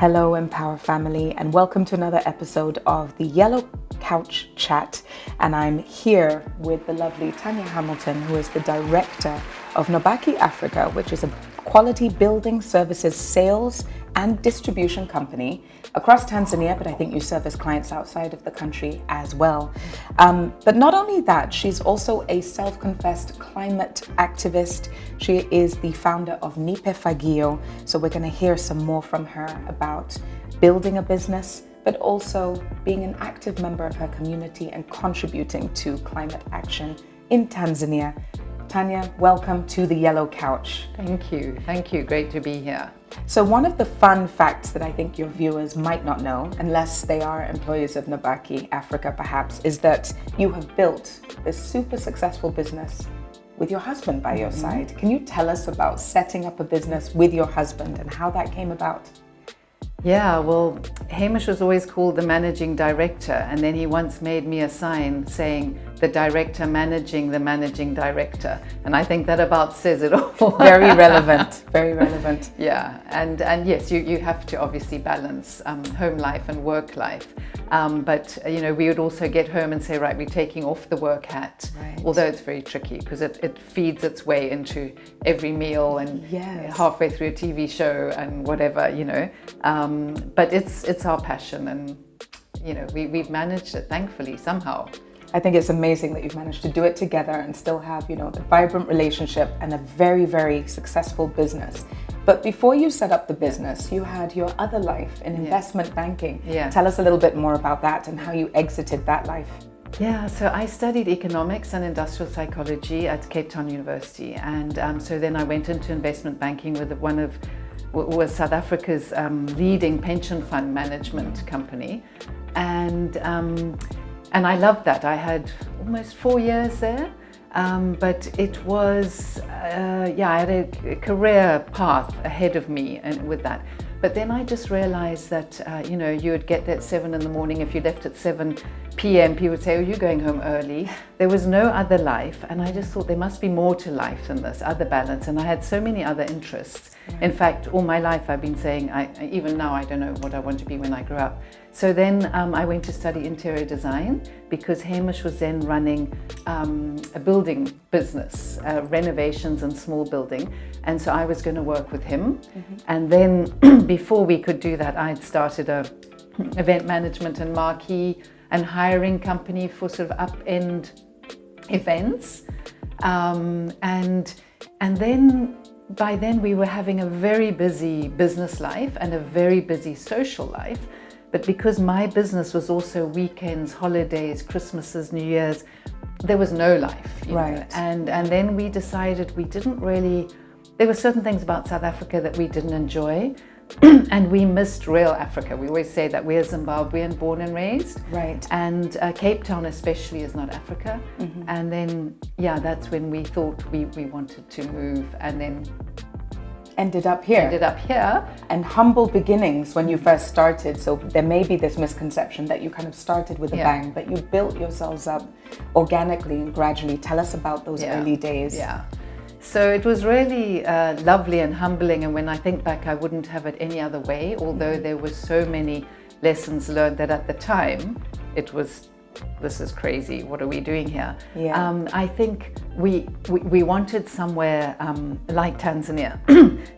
Hello, Empower family, and welcome to another episode of the Yellow Couch Chat. And I'm here with the lovely Tania Hamilton, who is the director of Nabaki Afrika, which is a quality building services sales and distribution company across Tanzania, but I think you service clients outside of the country as well. But not only that, she's also a self-confessed climate activist. She is the founder of Nipe Fagio. So we're going to hear some more from her about building a business, but also being an active member of her community and contributing to climate action in Tanzania. Tania, welcome to the Yellow Couch. Thank you. Thank you. Great to be here. So one of the fun facts that I think your viewers might not know, unless they are employees of Nabaki Afrika perhaps, is that you have built this super successful business with your husband by your side. Can you tell us about setting up a business with your husband and how that came about? Yeah, well, Hamish was always called the managing director, and then he once made me a sign saying the director managing the managing director, and I think that about says it all. Very relevant, very relevant. Yeah, and yes, you have to obviously balance home life and work life, but you know, we would also get home and say, right, we're taking off the work hat, right. Although it's very tricky because it feeds its way into every meal and halfway through a TV show and whatever, you know. But it's our passion, and you know, we've managed it thankfully somehow. I think it's amazing that you've managed to do it together and still have, you know, the vibrant relationship and a very, very successful business. But before you set up the business, you had your other life in investment banking. Tell us a little bit more about that and how you exited that life. Yeah, so I studied economics and industrial psychology at Cape Town University, and so then I went into investment banking with was South Africa's leading pension fund management company, and I loved that. I had almost 4 years there, but it was I had a career path ahead of me and with that. But then I just realized that you know, you would get there at 7 in the morning. If you left at 7 p.m, people would say, oh, you're going home early. There was no other life, and I just thought there must be more to life than this, other balance. And I had so many other interests. In fact, all my life I've been saying, even now I don't know what I want to be when I grow up. So then I went to study interior design because Hamish was then running a building business, renovations and small building. And so I was going to work with him. And then before we could do that, I'd started a event management and marquee and hiring company for sort of up-end events. And then by then we were having a very busy business life and a very busy social life. But because my business was also weekends, holidays, Christmases, New Year's, there was no life. You know? And then we decided we didn't really, there were certain things about South Africa that we didn't enjoy. And we missed real Africa. We always say that we're Zimbabwean born and raised. Right. And Cape Town especially is not Africa. And then, that's when we thought we wanted to move, and then ended up here. And humble beginnings when you first started. So there may be this misconception that you kind of started with a bang, but you built yourselves up organically and gradually. Tell us about those early days. Yeah. So it was really lovely and humbling, and when I think back, I wouldn't have it any other way, although there were so many lessons learned that at the time it was, this is crazy, what are we doing here? I think we wanted somewhere like Tanzania,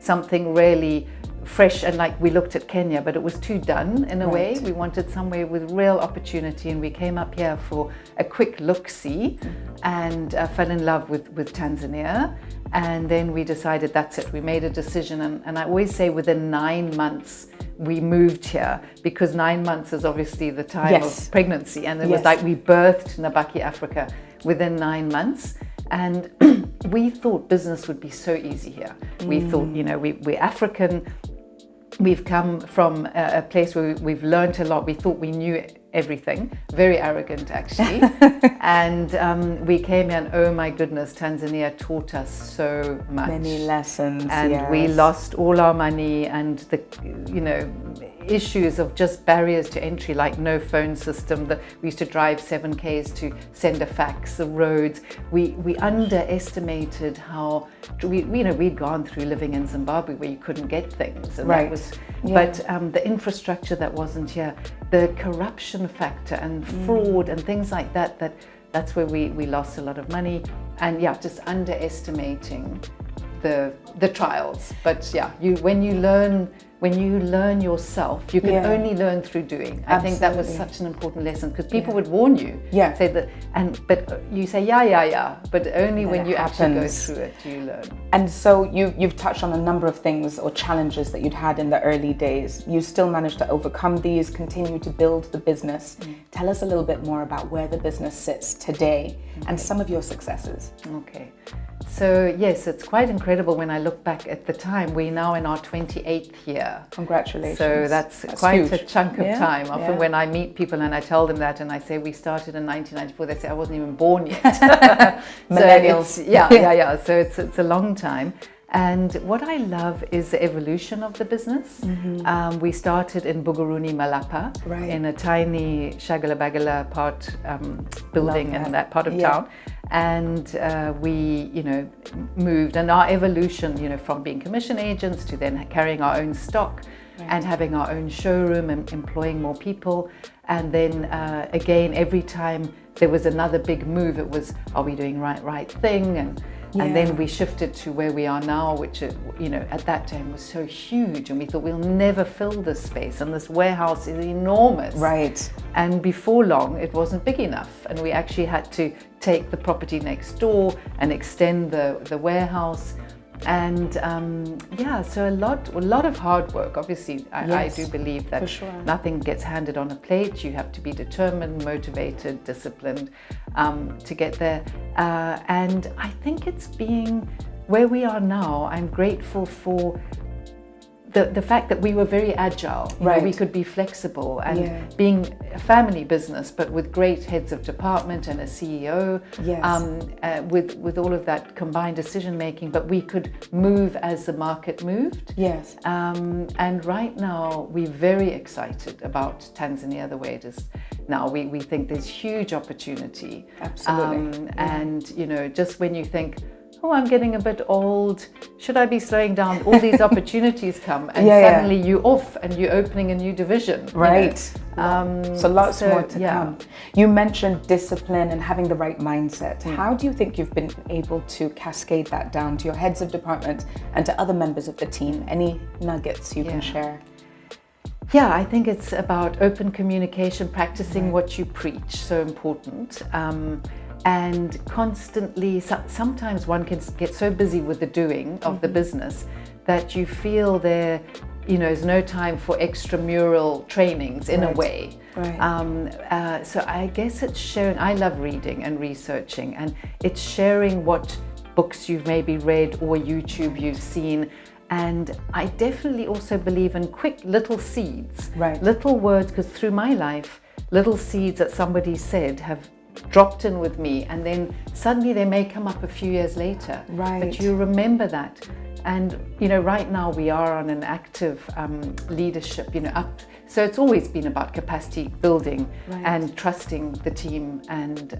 something really fresh, and like we looked at Kenya, but it was too done in a way. We wanted somewhere with real opportunity, and we came up here for a quick look-see and fell in love with Tanzania. And then we decided that's it. We made a decision, and I always say within 9 months we moved here, because 9 months is obviously the time of pregnancy, and it was like we birthed Nabaki Afrika within 9 months. And we thought business would be so easy here. We thought, you know, we're African. We've come from a place where we've learned a lot. We thought we knew everything, very arrogant actually. And we came here, and oh my goodness, Tanzania taught us so much. Many lessons. And we lost all our money, and issues of just barriers to entry, like no phone system. We used to drive 7Ks to send a fax. The roads, we underestimated how we'd gone through living in Zimbabwe where you couldn't get things, and right. that was. But the infrastructure that wasn't here, the corruption factor and fraud and things like that. That's where we lost a lot of money, and just underestimating the trials. But when you learn yourself, you can only learn through doing. I think that was such an important lesson, because people would warn you, say that, but you say but only when you actually go through it do you learn. And so you've touched on a number of things or challenges that you'd had in the early days. You still managed to overcome these, continue to build the business. Tell us a little bit more about where the business sits today and some of your successes. Okay. So yes, it's quite incredible when I look back at the time. We're now in our 28th year. Quongratulations. So that's quite huge. A chunk of time. Often when I meet people and I tell them that and I say we started in 1994, they say I wasn't even born yet. Millennials. So it's a long time. And what I love is the evolution of the business. We started in Buguruni, Malapa, in a tiny Shagala-Bagala building in that part of town. And we, moved, and our evolution, from being commission agents to then carrying our own stock and having our own showroom and employing more people. And then again, every time there was another big move, it was, are we doing right thing? And then we shifted to where we are now, which, at that time was so huge. And we thought we'll never fill this space. And this warehouse is enormous. Right. And before long, it wasn't big enough. And we actually had to take the property next door and extend the warehouse. And so a lot of hard work. Obviously, I do believe that nothing gets handed on a plate. You have to be determined, motivated, disciplined to get there. And I think it's being where we are now. I'm grateful for the fact that we were very agile. We could be flexible, and being a family business, but with great heads of department and a CEO, with all of that combined decision making, but we could move as the market moved. Yes. And right now we're very excited about Tanzania, the way it is now. We think there's huge opportunity. Absolutely. And just when you think, oh, I'm getting a bit old, should I be slowing down? All these opportunities come, and suddenly you're off and you're opening a new division. Right. So lots more to come. You mentioned discipline and having the right mindset. How do you think you've been able to cascade that down to your heads of department and to other members of the team? Any nuggets you can share? Yeah, I think it's about open communication, practicing what you preach, so important. And constantly, sometimes one can get so busy with the doing of the business that you feel there, is no time for extramural trainings in a way. Right. So I guess it's sharing. I love reading and researching, and it's sharing what books you've maybe read or YouTube you've seen. And I definitely also believe in quick little seeds, little words, because through my life, little seeds that somebody said have dropped in with me, and then suddenly they may come up a few years later, but you remember that. And right now we are on an active leadership, so it's always been about capacity building and trusting the team and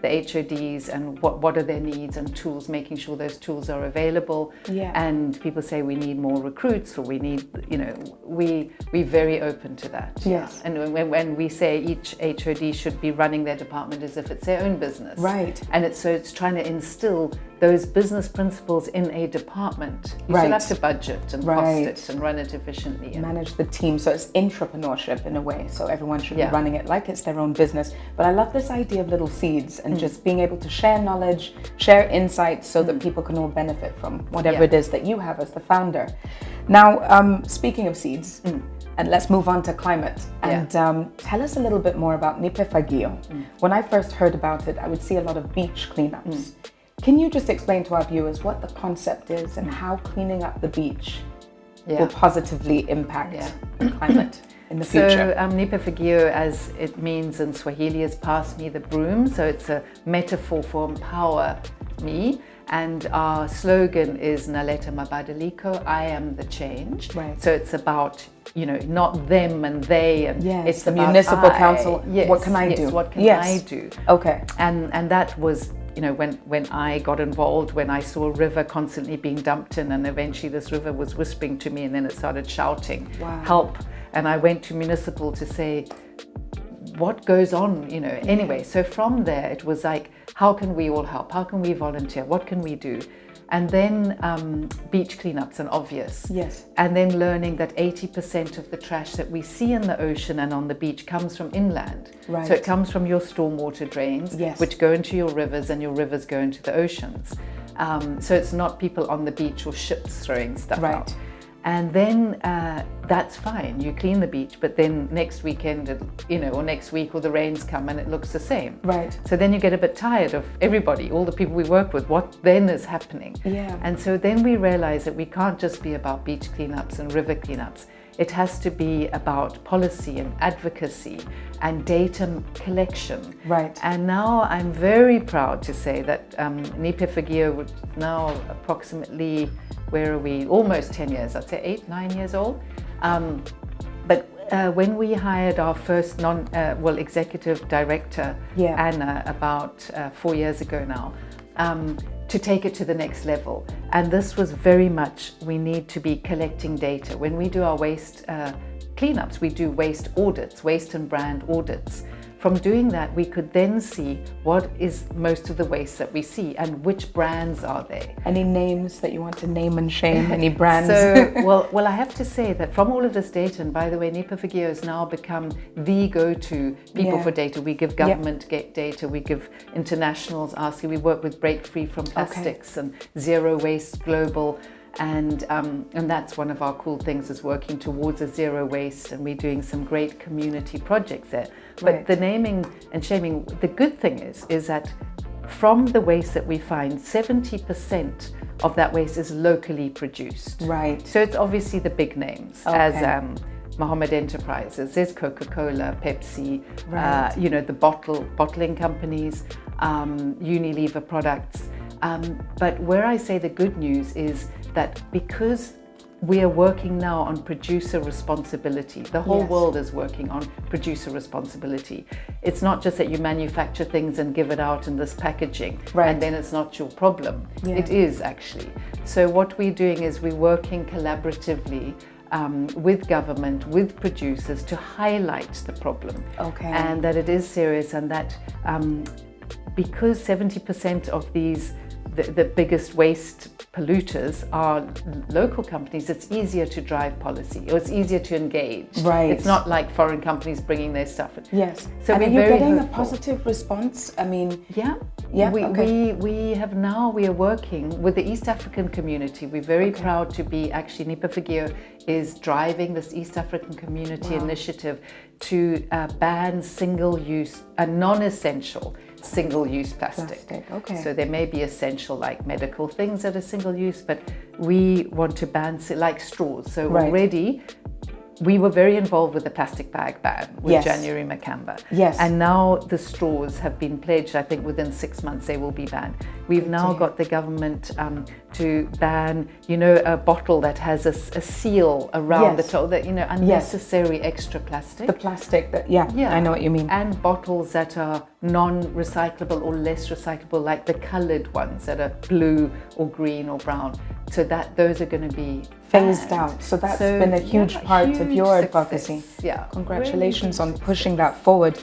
the HODs and what are their needs and tools, making sure those tools are available. And people say we need more recruits, or we need, we're very open to that. Yes. And when we say each HOD should be running their department as if it's their own business. Right. And it's trying to instill those business principles in a department. You still have to budget and cost it and run it efficiently. And manage the team. So it's intrapreneurship in a way. So everyone should be running it like it's their own business. But I love this idea of little seeds and just being able to share knowledge, share insights so that people can all benefit from whatever it is that you have as the founder. Now, speaking of seeds, and let's move on to climate. And tell us a little bit more about Nipe Fagio. When I first heard about it, I would see a lot of beach cleanups. Can you just explain to our viewers what the concept is and how cleaning up the beach will positively impact the climate in the future? So Nipe Fagio, as it means in Swahili, is pass me the broom. So it's a metaphor for empower me. And our slogan is Naleta Mabadiliko, I am the change. Right. So it's about, not them and they, and yes, it's the about municipal council. Yes, what can I do? What can I do? Okay. And that was, when I got involved, when I saw a river constantly being dumped in, and eventually this river was whispering to me, and then it started shouting, wow. help. And I went to municipal to say, what goes on, Anyway, so from there, it was like, how can we all help? How can we volunteer? What can we do? And then beach cleanups, and obvious. Yes. And then learning that 80% of the trash that we see in the ocean and on the beach comes from inland. Right. So it comes from your stormwater drains, yes. which go into your rivers, and your rivers go into the oceans. So it's not people on the beach or ships throwing stuff right. out. And then that's fine, you clean the beach, but then next weekend, or next week, or the rains come and it looks the same. Right. So then you get a bit tired of everybody, all the people we work with, what then is happening? Yeah. And so then we realize that we can't just be about beach cleanups and river cleanups. It has to be about policy and advocacy and data collection. Right. And now I'm very proud to say that Nipe Fagio would now approximately, where are we? Almost 10 years, I'd say 8, 9 years old. But when we hired our first executive director, yeah. Anna, about 4 years ago now, to take it to the next level. And this was very much, we need to be collecting data. When we do our waste cleanups, we do waste audits, waste and brand audits. From doing that, we could then see what is most of the waste that we see and which brands are there. Any names that you want to name and shame? Any brands? So, well, I have to say that from all of this data, and by the way, Nipe Fagio has now become the go-to people yeah. for data. We give government data, we give internationals asking, we work with Break Free from Plastics and Zero Waste Global. And that's one of our cool things, is working towards a zero waste, and we're doing some great community projects there. But the naming and shaming, the good thing is that from the waste that we find, 70% of that waste is locally produced. Right. So it's obviously the big names, as Mohammed Enterprises, there's Coca-Cola, Pepsi, right. The bottling companies, Unilever products. But where I say the good news is that because we are working now on producer responsibility, the whole yes. world is working on producer responsibility. It's not just that you manufacture things and give it out in this packaging, right. and then it's not your problem. Yeah. It is actually. So what we're doing is we're working collaboratively with government, with producers, to highlight the problem. Okay. And that it is serious, and that because 70% of these, the biggest waste polluters are local companies, it's easier to drive policy, or it's easier to engage. Right. It's not like foreign companies bringing their stuff in. Yes. So and we're are you very getting hopeful. a positive response? I mean, yeah. We are working with the East African community. We're very proud to be, actually, Nipe Fagio is driving this East African community initiative to ban single-use, non-essential single-use plastic. Okay. So there may be essential, like medical things that are single-use, but we want to ban like straws. So already we were very involved with the plastic bag ban with January Makamba. Yes. And now the straws have been pledged. I think within 6 months they will be banned. We've now got the government to ban, a bottle that has a seal around the top, that, unnecessary extra plastic. The plastic that, I know what you mean. And bottles that are non-recyclable or less recyclable, like the colored ones that are blue or green or brown. So that those are going to be phased out. So that's been a huge part of your advocacy. Yeah. Congratulations on pushing that forward.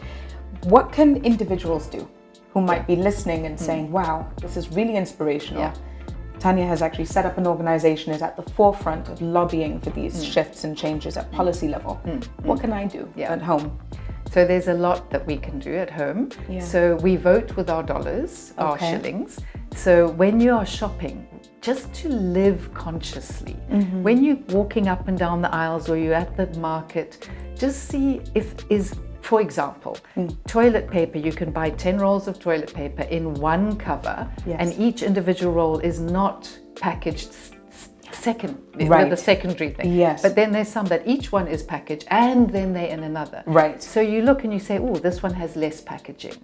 What can individuals do who might be listening and saying, wow, this is really inspirational? Yeah. Tania has actually set up an organization, is at the forefront of lobbying for these shifts and changes at policy level. What can I do at home? So there's a lot that we can do at home. Yeah. So we vote with our dollars, our shillings. So when you are shopping, just to live consciously. When you're walking up and down the aisles, or you're at the market, just see for example, toilet paper, you can buy 10 rolls of toilet paper in one cover, and each individual roll is not packaged second, Right. the secondary thing. Yes. But then there's some that each one is packaged and then they're in another. Right. So you look and you say, oh, this one has less packaging.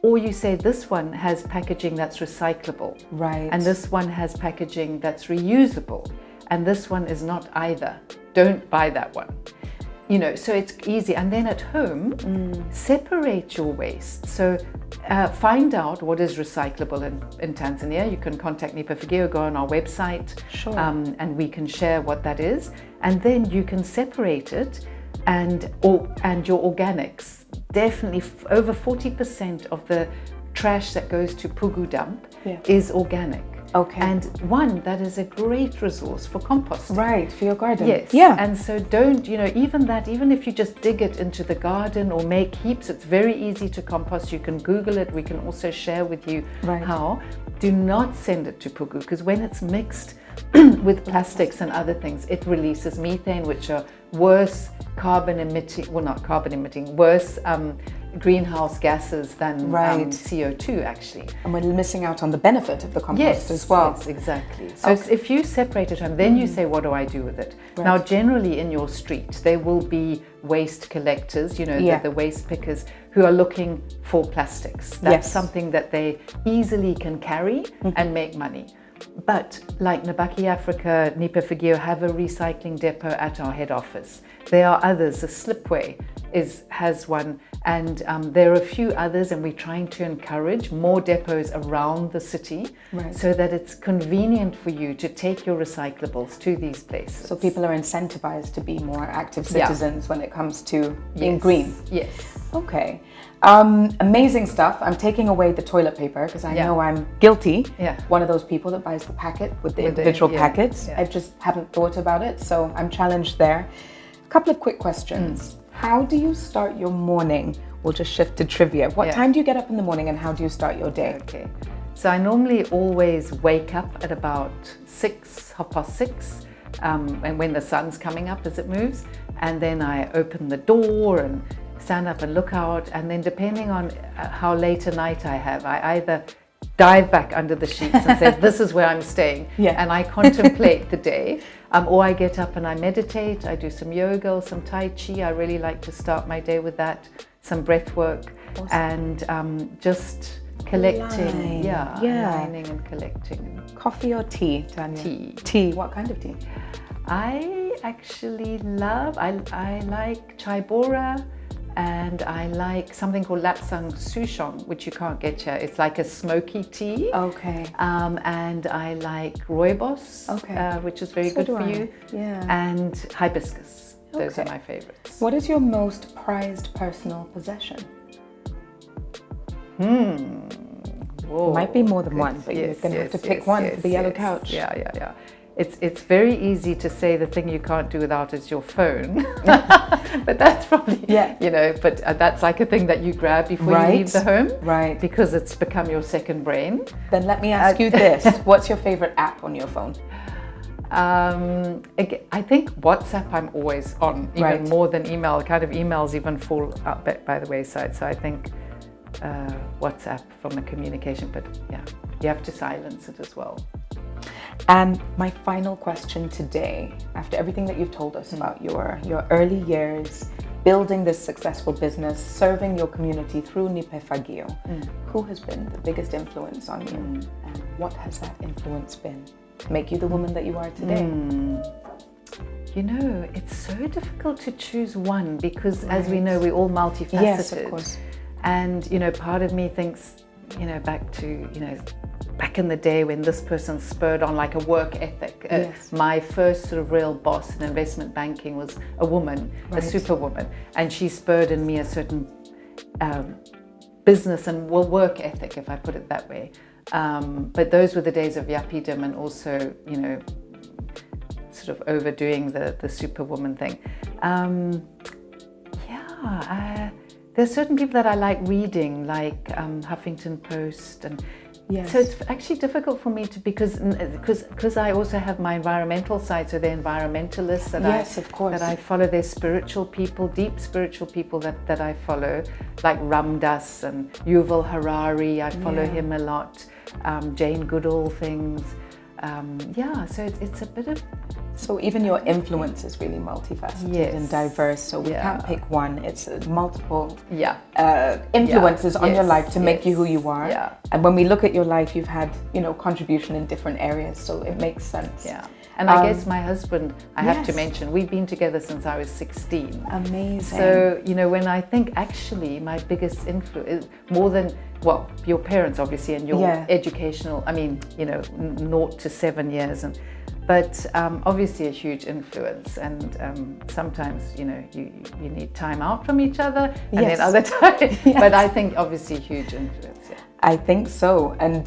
Or you say this one has packaging that's recyclable. Right. And this one has packaging that's reusable. And this one is not either. Don't buy that one. You know, so it's easy. And then at home, separate your waste. So find out what is recyclable in Tanzania. You can contact Nipe Fagio, go on our website, Sure. and we can share what that is. And then you can separate it, and your organics. Definitely over 40% of the trash that goes to Pugu dump is organic. Okay. And that is a great resource for composting. Right, for your garden. Yes. Yeah. And so don't, even if you just dig it into the garden or make heaps, it's very easy to compost. You can Google it. We can also share with you how. Do not send it to Pugu, because when it's mixed with plastics and other things, it releases methane, which are worse worse greenhouse gases than CO2 actually. And we're missing out on the benefit of the compost as well. Yes, exactly. So if you separate it and then you say, what do I do with it? Right. Now, generally in your street, there will be waste collectors, the waste pickers who are looking for plastics. That's something that they easily can carry and make money. But like Nabaki Afrika, Nipe Fagio have a recycling depot at our head office. There are others. The Slipway has one, and there are a few others, and we're trying to encourage more depots around the city so that it's convenient for you to take your recyclables to these places. So people are incentivized to be more active citizens when it comes to being green. Yes. Okay. Amazing stuff. I'm taking away the toilet paper because I know I'm guilty. Yeah. One of those people that buys the packet with the individual packets. I just haven't thought about it, so I'm challenged there. A couple of quick questions. How do you start your morning? We'll just shift to trivia. What time do you get up in the morning and how do you start your day? Okay. So I normally always wake up at about 6:30, and when the sun's coming up as it moves, and then I open the door and stand up and look out, and then depending on how late a night I have, I either dive back under the sheets and say, this is where I'm staying, and I contemplate the day, or I get up and I meditate, I do some yoga or some Tai Chi. I really like to start my day with that, some breath work, and just collecting, aligning and collecting. Coffee or tea, Tania? Tea. What kind of tea? I actually I like chai bora, and I like something called lapsang souchong, which you can't get here. It's like a smoky tea. Okay. And I like rooibos, which is very good for you. Yeah. And hibiscus. Those are my favorites. What is your most prized personal possession? Whoa. Might be more than one, but you're going to have to pick one for the yellow couch. Yeah. It's very easy to say the thing you can't do without is your phone, but that's probably, but that's like a thing that you grab before you leave the home, because it's become your second brain. Then let me ask you this, what's your favorite app on your phone? I think WhatsApp I'm always on, even more than email. Kind of emails even fall out by the wayside, so I think WhatsApp from a communication, but you have to silence it as well. And my final question today, after everything that you've told us about your early years, building this successful business, serving your community through Nipe Fagio, who has been the biggest influence on you? And what has that influence been to make you the woman that you are today? It's so difficult to choose one because, as we know, we're all multifaceted. Yes, of course. And, part of me thinks, back in the day when this person spurred on like a work ethic. My first sort of real boss in investment banking was a woman, a superwoman, and she spurred in me a certain business and work ethic, if I put it that way. But those were the days of yuppie-dom and also, sort of overdoing the superwoman thing. There's certain people that I like reading, like Huffington Post, and so it's actually difficult for me to because I also have my environmental side, so they're environmentalists that I follow. They're spiritual people, deep spiritual people that I follow, like Ram Dass and Yuval Harari. I follow him a lot. Jane Goodall things. So it's a bit of. So even your influence is really multifaceted and diverse. So we can't pick one. It's multiple influences on your life to make you who you are. Yeah. And when we look at your life, you've had, contribution in different areas. So it makes sense. Yeah. And I guess my husband, I have to mention, we've been together since I was 16. Amazing. So, when I think actually my biggest influence, more than, your parents obviously and your educational, 0 to 7 years, but obviously a huge influence, and sometimes you need time out from each other, and then other times. But I think obviously huge influence. Yeah. I think so, and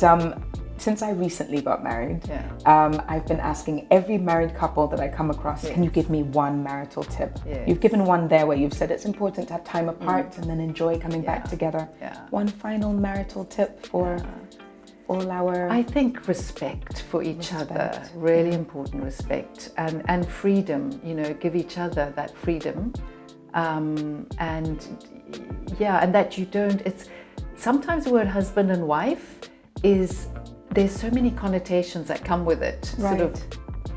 since I recently got married, I've been asking every married couple that I come across, can you give me one marital tip? Yes. You've given one there where you've said it's important to have time apart and then enjoy coming back together. Yeah. One final marital tip for all our... I think respect for each other, really important respect, and freedom, give each other that freedom. And that you don't, sometimes the word husband and wife there's so many connotations that come with it, sort of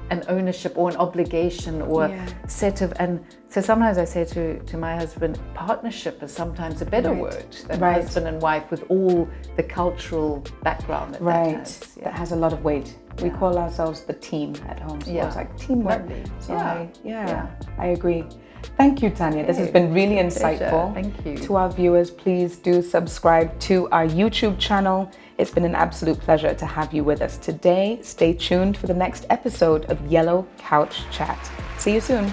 an ownership or an obligation or set of, and so sometimes I say to my husband, partnership is sometimes a better word than husband and wife, with all the cultural background that has. Yeah. That has a lot of weight. Yeah. We call ourselves the team at home, so it's like teamwork. So I agree. Thank you, Tania. This has been really insightful. Thank you. To our viewers, please do subscribe to our YouTube channel. It's been an absolute pleasure to have you with us today. Stay tuned for the next episode of Yellow Couch Chat. See you soon.